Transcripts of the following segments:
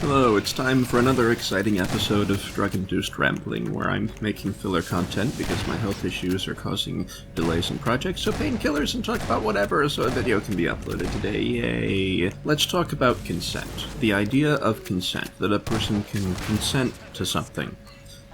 Hello, it's time for another exciting episode of Drug-Induced Rambling, where I'm making filler content because my health issues are causing delays in projects, so painkillers and talk about whatever so a video can be uploaded today. Yay! Let's talk about consent. The idea of consent, that a person can consent to something,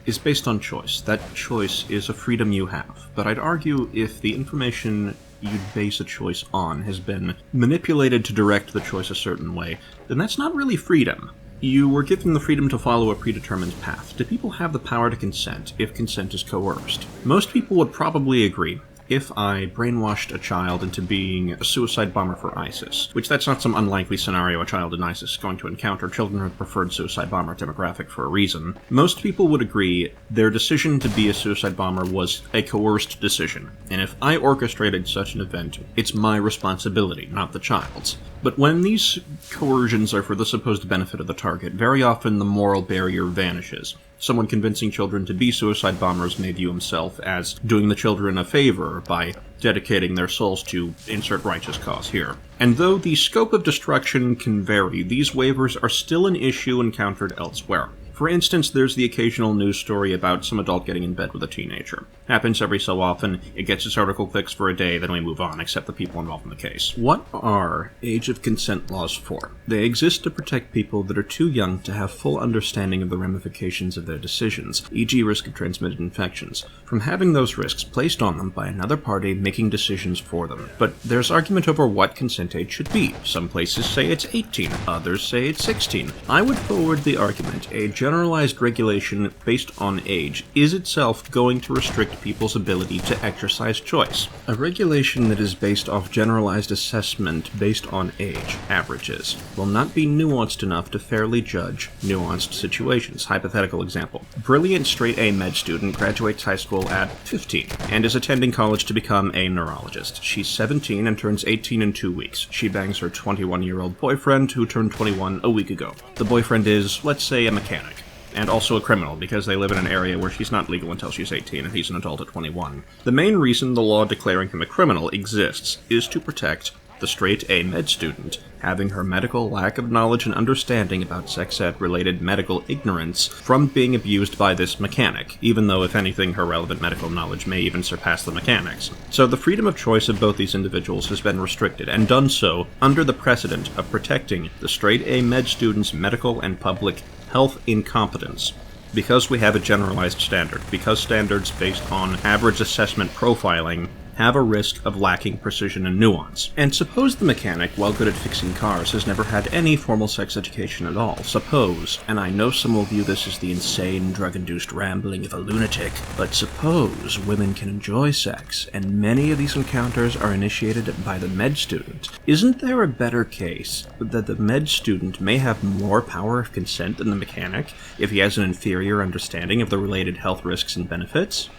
is based on choice. That choice is a freedom you have. But I'd argue if the information you'd base a choice on has been manipulated to direct the choice a certain way, then that's not really freedom. You were given the freedom to follow a predetermined path. Do people have the power to consent if consent is coerced? Most people would probably agree. If I brainwashed a child into being a suicide bomber for ISIS, which that's not some unlikely scenario a child in ISIS is going to encounter, children are the preferred suicide bomber demographic for a reason, most people would agree their decision to be a suicide bomber was a coerced decision. And if I orchestrated such an event, it's my responsibility, not the child's. But when these coercions are for the supposed benefit of the target, very often the moral barrier vanishes. Someone convincing children to be suicide bombers may view himself as doing the children a favor by dedicating their souls to insert righteous cause here. And though the scope of destruction can vary, these waivers are still an issue encountered elsewhere. For instance, there's the occasional news story about some adult getting in bed with a teenager. Happens every so often, it gets its article clicks for a day, then we move on, except the people involved in the case. What are age of consent laws for? They exist to protect people that are too young to have full understanding of the ramifications of their decisions, e.g. risk of transmitted infections, from having those risks placed on them by another party making decisions for them. But there's argument over what consent age should be. Some places say it's 18, others say it's 16. I would forward the argument a generalized regulation based on age is itself going to restrict people's ability to exercise choice. A regulation that is based off generalized assessment based on age, averages, will not be nuanced enough to fairly judge nuanced situations. Hypothetical example. Brilliant straight A med student graduates high school at 15 and is attending college to become a neurologist. She's 17 and turns 18 in 2 weeks. She bangs her 21-year-old boyfriend who turned 21 a week ago. The boyfriend is, let's say, a mechanic. And also a criminal, because they live in an area where she's not legal until she's 18 and he's an adult at 21. The main reason the law declaring him a criminal exists is to protect the straight A med student, having her medical lack of knowledge and understanding about sex ed-related medical ignorance from being abused by this mechanic, even though, if anything, her relevant medical knowledge may even surpass the mechanic's. So the freedom of choice of both these individuals has been restricted, and done so under the precedent of protecting the straight A med student's medical and public health incompetence. Because we have a generalized standard, because standards based on average assessment profiling have a risk of lacking precision and nuance. And suppose the mechanic, while good at fixing cars, has never had any formal sex education at all. Suppose, and I know some will view this as the insane, drug-induced rambling of a lunatic, but suppose women can enjoy sex, and many of these encounters are initiated by the med student. Isn't there a better case that the med student may have more power of consent than the mechanic if he has an inferior understanding of the related health risks and benefits?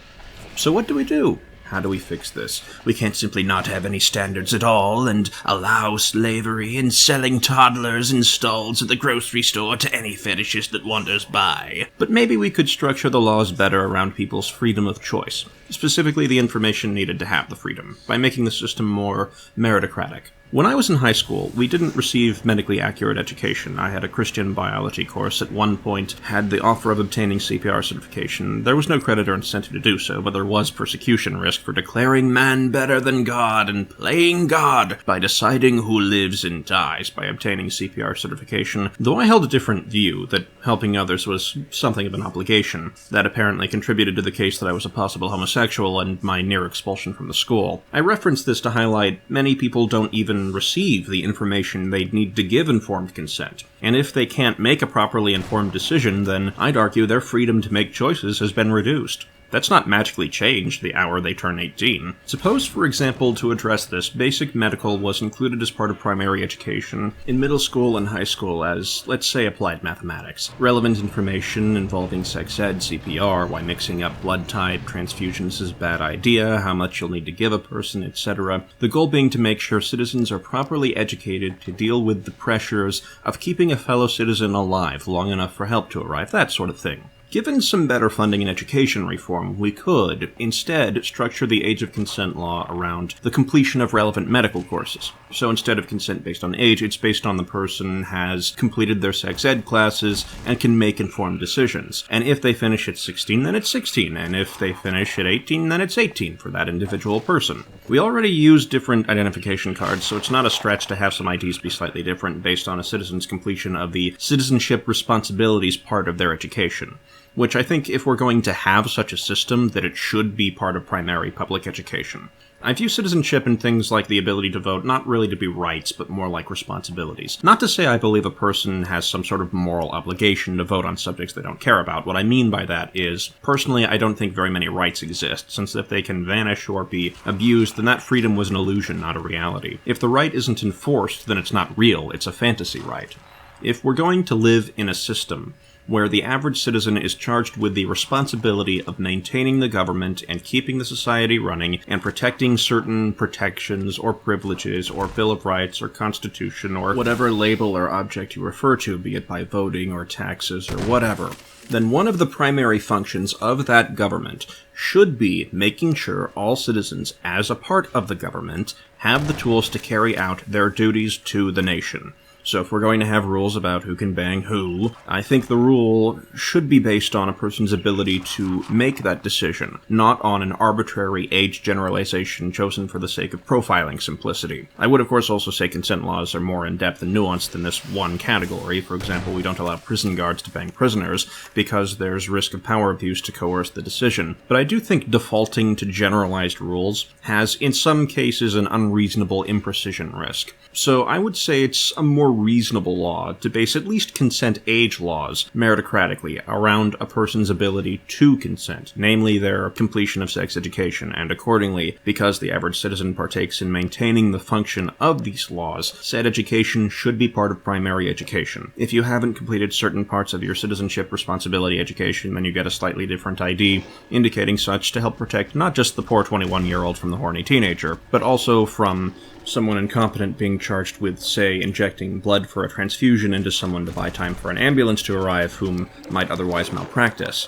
So what do we do? How do we fix this? We can't simply not have any standards at all and allow slavery and selling toddlers in stalls at the grocery store to any fetishist that wanders by. But maybe we could structure the laws better around people's freedom of choice, specifically the information needed to have the freedom, by making the system more meritocratic. When I was in high school, we didn't receive medically accurate education. I had a Christian biology course, at one point had the offer of obtaining CPR certification. There was no credit or incentive to do so, but there was persecution risk for declaring man better than God and playing God by deciding who lives and dies by obtaining CPR certification, though I held a different view, that helping others was something of an obligation. That apparently contributed to the case that I was a possible homosexual and my near expulsion from the school. I reference this to highlight many people don't even receive the information they'd need to give informed consent. And if they can't make a properly informed decision, then I'd argue their freedom to make choices has been reduced. That's not magically changed the hour they turn 18. Suppose, for example, to address this, basic medical was included as part of primary education in middle school and high school as, let's say, applied mathematics. Relevant information involving sex ed, CPR, why mixing up blood type, transfusions is a bad idea, how much you'll need to give a person, etc. The goal being to make sure citizens are properly educated to deal with the pressures of keeping a fellow citizen alive long enough for help to arrive, that sort of thing. Given some better funding and education reform, we could, instead, structure the age of consent law around the completion of relevant medical courses. So instead of consent based on age, it's based on the person has completed their sex ed classes and can make informed decisions. And if they finish at 16, then it's 16, and if they finish at 18, then it's 18 for that individual person. We already use different identification cards, so it's not a stretch to have some IDs be slightly different based on a citizen's completion of the citizenship responsibilities part of their education. Which I think if we're going to have such a system, that it should be part of primary public education. I view citizenship and things like the ability to vote not really to be rights, but more like responsibilities. Not to say I believe a person has some sort of moral obligation to vote on subjects they don't care about. What I mean by that is, personally, I don't think very many rights exist, since if they can vanish or be abused, then that freedom was an illusion, not a reality. If the right isn't enforced, then it's not real, it's a fantasy right. If we're going to live in a system where the average citizen is charged with the responsibility of maintaining the government and keeping the society running and protecting certain protections or privileges or Bill of Rights or Constitution or whatever label or object you refer to, be it by voting or taxes or whatever, then one of the primary functions of that government should be making sure all citizens, as a part of the government, have the tools to carry out their duties to the nation. So if we're going to have rules about who can bang who, I think the rule should be based on a person's ability to make that decision, not on an arbitrary age generalization chosen for the sake of profiling simplicity. I would of course also say consent laws are more in-depth and nuanced than this one category. For example, we don't allow prison guards to bang prisoners because there's risk of power abuse to coerce the decision. But I do think defaulting to generalized rules has, in some cases, an unreasonable imprecision risk. So I would say it's a more reasonable law to base at least consent age laws meritocratically around a person's ability to consent, namely their completion of sex education, and accordingly, because the average citizen partakes in maintaining the function of these laws, said education should be part of primary education. If you haven't completed certain parts of your citizenship responsibility education, then you get a slightly different ID, indicating such to help protect not just the poor 21-year-old from the horny teenager, but also from someone incompetent being charged with, say, injecting blood for a transfusion into someone to buy time for an ambulance to arrive whom might otherwise malpractice.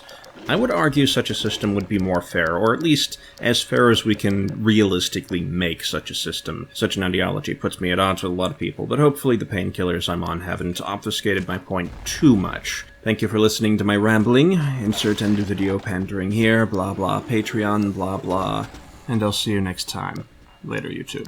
I would argue such a system would be more fair, or at least as fair as we can realistically make such a system. Such an ideology puts me at odds with a lot of people, but hopefully the painkillers I'm on haven't obfuscated my point too much. Thank you for listening to my rambling. Insert end of video pandering here, blah blah, Patreon, blah blah, and I'll see you next time. Later, YouTube.